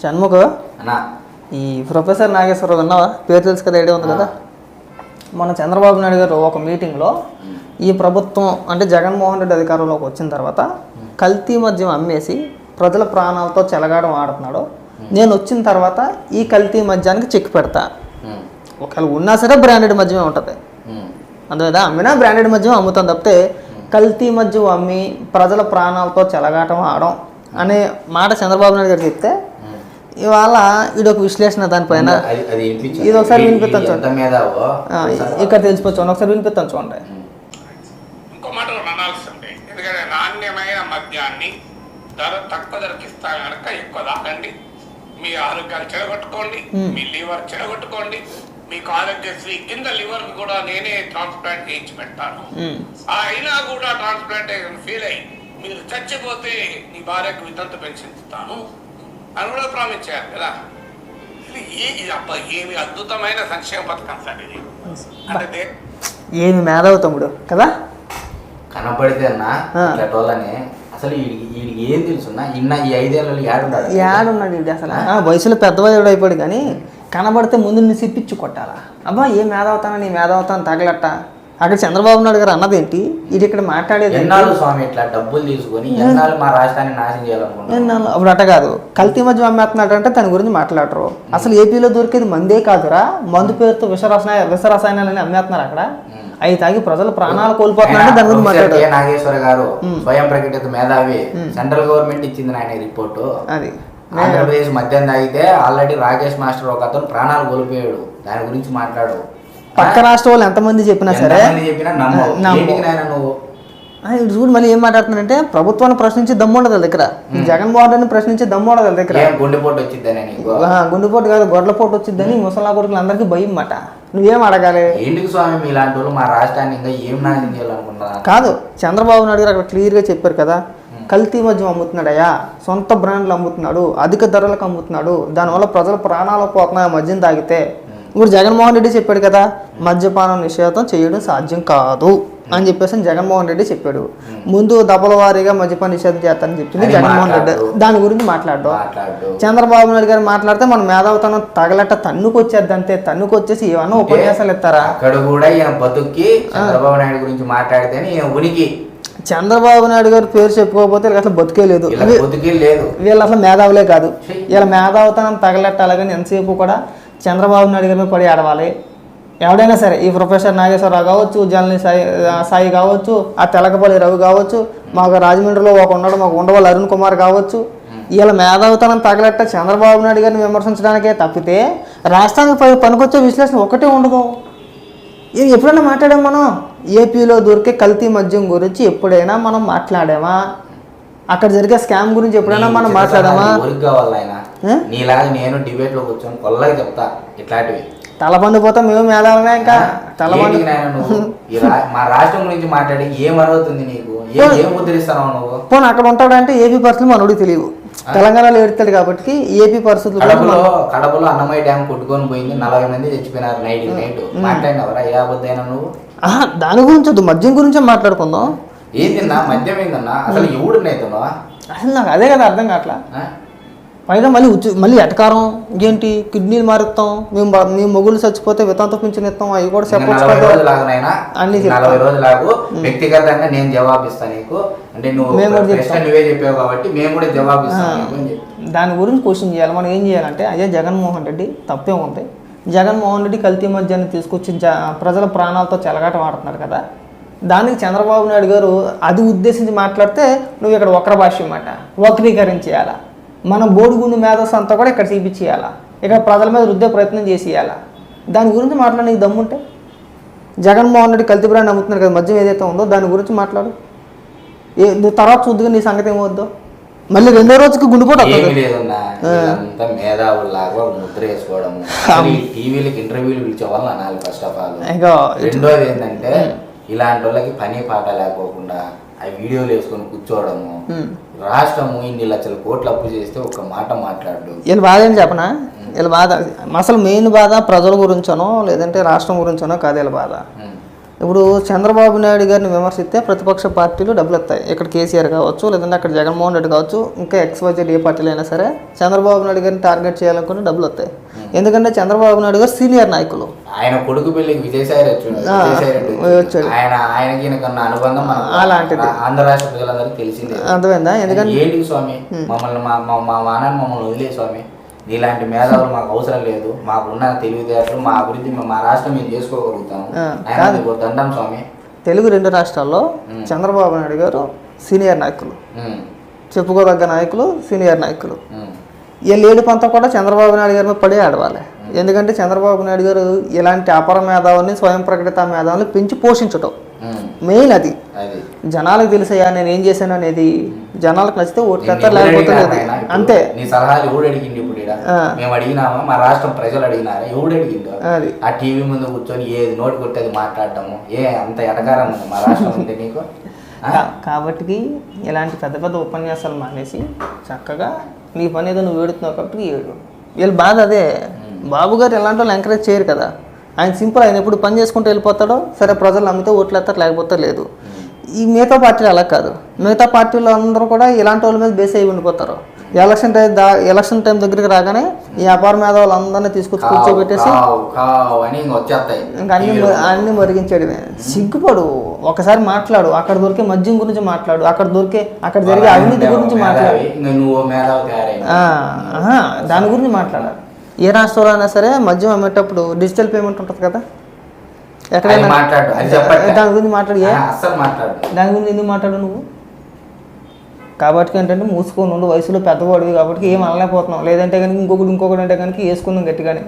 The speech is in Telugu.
షణ్ముఖ ఈ ప్రొఫెసర్ నాగేశ్వరరావు ఉన్నావా? పేరు తెలుసు కదా, ఐడియా ఉంది కదా. మన చంద్రబాబు నాయుడు గారు ఒక మీటింగ్లో ఈ ప్రభుత్వం అంటే జగన్మోహన్ రెడ్డి అధికారంలోకి వచ్చిన తర్వాత కల్తీ మద్యం అమ్మేసి ప్రజల ప్రాణాలతో చెలగాడం ఆడుతున్నాడు. నేను వచ్చిన తర్వాత ఈ కల్తీ మద్యానికి చెక్ పెడతా, ఒకవేళ ఉన్నా సరే బ్రాండెడ్ మద్యమే ఉంటుంది, అందువల్ల అమ్మినా బ్రాండెడ్ మద్యం అమ్ముతాం తప్పితే కల్తీ మద్యం అమ్మి ప్రజల ప్రాణాలతో చెలగాటం ఆడడం అనే మాట చంద్రబాబు నాయుడు గారు చెప్తే ఇవాళ ఇదొక విశ్లేషణ దానిపైన ఇది ఒకసారి వినిపిస్తాను చూడండి, ఇక్కడ తెలిసిపోవచ్చు, ఒకసారి వినిపిస్తాను చూడండి. ఇంకో మాట అనాల్సిందే, ఎందుకంటే నాణ్యమైన మద్యాన్ని ధర తక్కువ ధరకి ఇస్తా కనుక ఎక్కువ తాగండి, మీ ఆరోగ్యాలు చెడగొట్టుకోండి, మీ లివర్ చెడగొట్టుకోండి, మీకు ఆరోగ్యశ్రీ కింద లివర్ కూడా నేనే ట్రాన్స్ప్లాంట్ చేయించి పెడతాను, అయినా కూడా ట్రాన్స్ప్లాంటేషన్ ఫెయిల్ అయ్యి మీరు చచ్చిపోతే నీ భార్యకు వితంతు పెన్షన్ ఇస్తాను అని కూడా ప్రామిస్ చేయాలి కదా. ఏమి అద్భుతమైన సంక్షేమ పథకం సార్ ఇది. అంటే ఏమి మేధావి తమ్ముడు కదా, కనపడితే అన్నా అసలు వీడికి ఏం తెలుసున్నా ఇన్న ఈ 5 ఏళ్ళలో ఏడున్నాడు వీడి అసలు. వయసులో పెద్దవాడు అయిపోయాడు కానీ కనబడితే ముందు నీ సిప్పిచ్చి కొట్టాలా. అబ్బా ఏ మేధావుతానా నీ మేధావుతాను తగలట్ట. అక్కడ చంద్రబాబు నాయుడు గారు అన్నది ఏంటి, ఇది ఇక్కడ మాట్లాడేది ఎన్నాళ్ళు స్వామి ఇట్లా డబ్బులు తీసుకొని ఎన్నాళ్ళు మా రాష్ట్రాన్ని నాశనం చేయాలనుకుంటున్నాను. అప్పుడు అట్ట కాదు, కల్తీ మద్యం అమ్మేస్తున్నాడు అంటే దాని గురించి మాట్లాడరు. అసలు ఏపీలో దొరికేది మందే కాదురా, మందు పేరుతో విషరసాయనాలని అమ్మేస్తున్నారు అక్కడ, అవి తాగి ప్రజలు ప్రాణాలు కోల్పోతున్నారంటే దాని గురించి మాట్లాడారు. నాగేశ్వర గారు స్వయం ప్రకటిత మేధావి, సెంట్రల్ గవర్నమెంట్ ఇచ్చింది ఆయన రిపోర్టు. అది ఆంధ్రప్రదేశ్ మద్యం తాగితే ఆల్రెడీ రాకేష్ మాస్టర్ ఒక అతను ప్రాణాలు కోల్పోయాడు, దాని గురించి మాట్లాడు. పక్క రాష్ట్ర వాళ్ళు ఎంతమంది చెప్పినా సరే చూడు మళ్ళీ ఏం మాట్లాడుతున్నారంటే ప్రభుత్వాన్ని ప్రశ్నించి దమ్ము ఉండదు దగ్గర, జగన్మోహన్ రెడ్డిని ప్రశ్నించి దమ్ము ఉండదు దగ్గర. గుండెపోటు వచ్చిందని, గుండెపోటు కాదు గొడ్లపోటు వచ్చిందని ముసలా కొడుకులు అందరికీ భయం మాట. నువ్వేం అడగాలి? ఎందుకు స్వామి మీలాంటి వాళ్ళు మా రాష్ట్రాన్ని ఇంకా ఏం నాశనం చేయాలనుకుంటున్నా? కాదు, చంద్రబాబు నాయుడు గారు అక్కడ క్లియర్గా చెప్పారు కదా, కల్తీ మద్యం అమ్ముతున్నాడయ్యా, సొంత బ్రాండ్లు అమ్ముతున్నాడు, అధిక ధరలకు అమ్ముతున్నాడు, దానివల్ల ప్రజల ప్రాణాలు పోతున్నాయి మద్యం తాగితే. ఇప్పుడు జగన్మోహన్ రెడ్డి చెప్పాడు కదా, మద్యపానం నిషేధం చేయడం సాధ్యం కాదు అని చెప్పేసి జగన్మోహన్ రెడ్డి చెప్పాడు. ముందు దఫల వారీగా మద్యపాన నిషేధం చేస్తానని చెప్పింది జగన్మోహన్ రెడ్డి, దాని గురించి మాట్లాడడం. చంద్రబాబు నాయుడు గారు మాట్లాడితే మన మేధావుతనం తగలట తన్నుకొచ్చేది అంతే, తన్నుకొచ్చేసి ఏమన్నా ఉపన్యాసాలు ఇస్తారా? అక్కడ కూడా బతుక్కి చంద్రబాబు నాయుడు గురించి మాట్లాడితేనే ఉనికి. చంద్రబాబు నాయుడు గారు పేరు చెప్పుకోకపోతే వీళ్ళకి అసలు బతుకే లేదు, వీళ్ళు అసలు మేధావులే కాదు. వీళ్ళ మేధావుతనం తగలెట్టాలి కానీ ఎంతసేపు కూడా చంద్రబాబు నాయుడు గారి మీద పడి ఆడవాలి. ఎవడైనా సరే, ఈ ప్రొఫెసర్ నాగేశ్వరరావు కావచ్చు, జర్నలిస్ట్ సాయి కావచ్చు, ఆ తెలకపల్లి రవి కావచ్చు, మాకు రాజమండ్రిలో ఒక ఉన్నాడు మాకు ఉండవల్లి అరుణ్ కుమార్ కావచ్చు, వీళ్ళ మేధావుతనం తగలెట్ట చంద్రబాబు నాయుడు గారిని విమర్శించడానికే తప్పితే రాష్ట్రానికి పనికొచ్చే విశ్లేషణ ఒకటే ఉండదు. ఎప్పుడైనా మాట్లాడాం మనం? ఏపీలో దొరికే కల్తీ మద్యం గురించి ఎప్పుడైనా మనం మాట్లాడామా? అక్కడ జరిగే స్కామ్ గురించి ఎప్పుడైనా మనం మాట్లాడామా? నేను డిబేట్ లో కూర్చొని కొల్లగా చెప్తా ఇట్లాంటివి. తలపండిపోతాం మేము మేధావులమే. ఇంకా తలపండి మా రాష్ట్రం గురించి మాట్లాడి ఏమవుతుంది నీకు, ఏం ముద్రిస్తావు నువ్వు? పోనీ అక్కడ ఉంటాడంటే ఏపీ పరిస్థితులు మనోడికి తెలియవు, తెలంగాణలో ఏడుతాడు కాబట్టి ఏపీ పరిస్థితులు. కడపలో అన్నమయ్య డ్యామ్ కొట్టుకొని పోయింది, 40 మంది చచ్చిపోయినారు నైట్. మాట్లాడినవరా ఏ అబద్ధైనా నువ్వు? దాని గురించి వద్దు, మద్యం గురించే మాట్లాడుకుందాం. ఏందన్నా మద్యం ఏందన్నా? అసలు ఎవడున్నాయితున్నా? అసలు నాకు అదే కదా అర్థం కావట్లా. పైగా మళ్ళీ ఎటకారం ఏంటి, కిడ్నీలు మారుస్తాం, మేము మొగుళ్ళు చచ్చిపోతే వితంత పింఛన్ ఇస్తాం, అవి కూడా చెప్పచ్చు. అన్ని 40 రోజులాగు వ్యక్తిగతంగా నేను జవాబిస్తాను నీకు, అంటే నువ్వే చెప్పావు కాబట్టి మేము కూడా జవాబిస్తాం. దాని గురించి క్వశ్చన్ చేయాలి. మనం ఏం చేయాలంటే అయ్యా జగన్మోహన్ రెడ్డి తప్పే ఉంది, జగన్మోహన్ రెడ్డి కల్తీ మద్యాన్ని తీసుకొచ్చి ప్రజల ప్రాణాలతో చెలగాట వాడుతున్నారు కదా, దానికి చంద్రబాబు నాయుడు గారు అది ఉద్దేశించి మాట్లాడితే నువ్వు ఇక్కడ వక్ర భాష్యం మాట వక్రీకరించేయాలా, మన బోడిగుండు మేధస్సు అంతా కూడా ఇక్కడ చూపించేయాలా, ఇక్కడ ప్రజల మీద రుద్దే ప్రయత్నం చేసేయాలా. దాని గురించి మాట్లాడి నీకు దమ్ముంటే జగన్మోహన్ రెడ్డి కల్తీ బ్రాండ్ అమ్ముతున్నారు కదా, మద్యం ఏదైతే ఉందో దాని గురించి మాట్లాడు. తర్వాత చూద్దుగా నీ సంగతి ఏమవుద్దో. మళ్ళీ రెండో రోజుకి గుండెపోటు మేధావులాగా ముద్ర వేసుకోవడము, టీవీలకి ఇంటర్వ్యూలు పిలిచేవాళ్ళు అనాలి ఫస్ట్ ఆఫ్ ఆల్. రెండోది ఏంటంటే ఇలాంటి వాళ్ళకి పని పాట లేకోకుండా ఆ వీడియోలు వేసుకొని కూర్చోవడము, రాష్ట్రము ఇన్ని లక్షల కోట్లు అప్పు చేస్తే ఒక మాట మాట్లాడు. వీళ్ళ బాధ ఏంటి చెప్పనా? వీళ్ళ బాధ అసలు మెయిన్ బాధ ప్రజల గురించనో లేదంటే రాష్ట్రం గురించనో కాదు. వీళ్ళ బాధ ఇప్పుడు చంద్రబాబు నాయుడు గారిని విమర్శిస్తే ప్రతిపక్ష పార్టీలు డబ్బులు వస్తాయి. ఇక్కడ కేసీఆర్ కావచ్చు, లేదంటే అక్కడ జగన్మోహన్ రెడ్డి కావచ్చు, ఇంకా XYZ ఏ పార్టీలు అయినా సరే చంద్రబాబు నాయుడు గారిని టార్గెట్ చేయాలనుకుని డబ్బులు వస్తాయి. ఎందుకంటే చంద్రబాబు నాయుడు గారు సీనియర్ నాయకులు. ఆయన కొడుకు పెళ్లికి విజయసాయి వచ్చాడు. ఆయనకి కన్నా అనుబంధం అలాంటిది ఆంధ్ర రాష్ట్ర ప్రజలందరికీ తెలిసిందే. అర్థమైందా? ఎందుకంటే ఏంటి స్వామి మమ్మల్ని మా నాన్న మమ్మల్ని వదిలే స్వామి, నీలాంటి మేధావులు మాకు అవసరం లేదు, మాకున్న తెలివితేటలు మా అభివృద్ధి మా రాష్ట్రం మేము చేసుకోగలుగుతాము దండం స్వామి. తెలుగు 2 రాష్ట్రాల్లో చంద్రబాబు నాయుడు గారు సీనియర్ నాయకులు, చెప్పుకోదగ్గ నాయకులు, సీనియర్ నాయకులు. వీళ్ళు ఏడుపంతా కూడా చంద్రబాబు నాయుడు గారి మీద పడే ఆడవాలి. ఎందుకంటే చంద్రబాబు నాయుడు గారు ఇలాంటి అపర మేధావుల్ని, స్వయం ప్రకటిత మేధావుల్ని పెంచి పోషించటం మెయిన్. అది జనాలకు తెలిసయ్యా నేను ఏం చేశాను అనేది. జనాలకు నచ్చితే ఓట్లేస్తారు, లేకపోతే లేదు, అంతే. నీ సలహాలు ఎవడు అడిగింది? ఇప్పుడు మేము అడిగినామా? మా రాష్ట్రం ప్రజలు అడిగినారా? ఎవడు అడిగిండు? అది ఆ టీవీ ముందు కూర్చొని ఏది నోటి కొట్టేది మాట్లాడటము అంత ఎటకారం ఉంది మా రాష్ట్రం ఉంటే నీకు. కాబట్టి ఇలాంటి పెద్ద పెద్ద ఉపన్యాసాలు మానేసి చక్కగా నీ పని ఏదో నువ్వు ఏడుతున్నావు కాబట్టి ఏడు. వీళ్ళ బాధ అదే. బాబు గారు ఎలాంటి వాళ్ళు ఎంకరేజ్ చేయరు కదా. ఆయన సింపుల్, ఆయన ఎప్పుడు పని చేసుకుంటూ వెళ్ళిపోతాడో సరే, ప్రజలు నమ్మితే ఓట్లు వేస్తారు, లేకపోతే లేదు. ఈ మిగతా పార్టీలు అలా కాదు. మిగతా పార్టీలు అందరూ కూడా ఇలాంటి వాళ్ళ మీద బేస్ అయ్యి ఉండిపోతారు. ఎలక్షన్ టైం దగ్గరికి రాగానే ఈ అపార మేధావులు అందరినీ తీసుకొచ్చి కూర్చోబెట్టేసి ఇంకా అన్ని మరిగించడమే. సిగ్గుపడు, ఒకసారి మాట్లాడు. అక్కడ దొరికే మద్యం గురించి మాట్లాడు, అక్కడ జరిగే అవినీతి గురించి మాట్లాడు, దాని గురించి మాట్లాడాలి. ఏ రాష్ట్రంలో అయినా సరే మద్యం అమ్మేటప్పుడు డిజిటల్ పేమెంట్ ఉంటుంది కదా, ఎక్కడైనా దాని గురించి మాట్లాడు. దాని గురించి ఎందుకు మాట్లాడు నువ్వు? కాబట్టి ఏంటంటే మూసుకొని ఉండు, వయసులో పెద్దవాడివి కాబట్టి ఏం అనలేకపోతున్నావు. లేదంటే కనుక ఇంకొకటి అంటే కనుక వేసుకుందాం గట్టిగానే.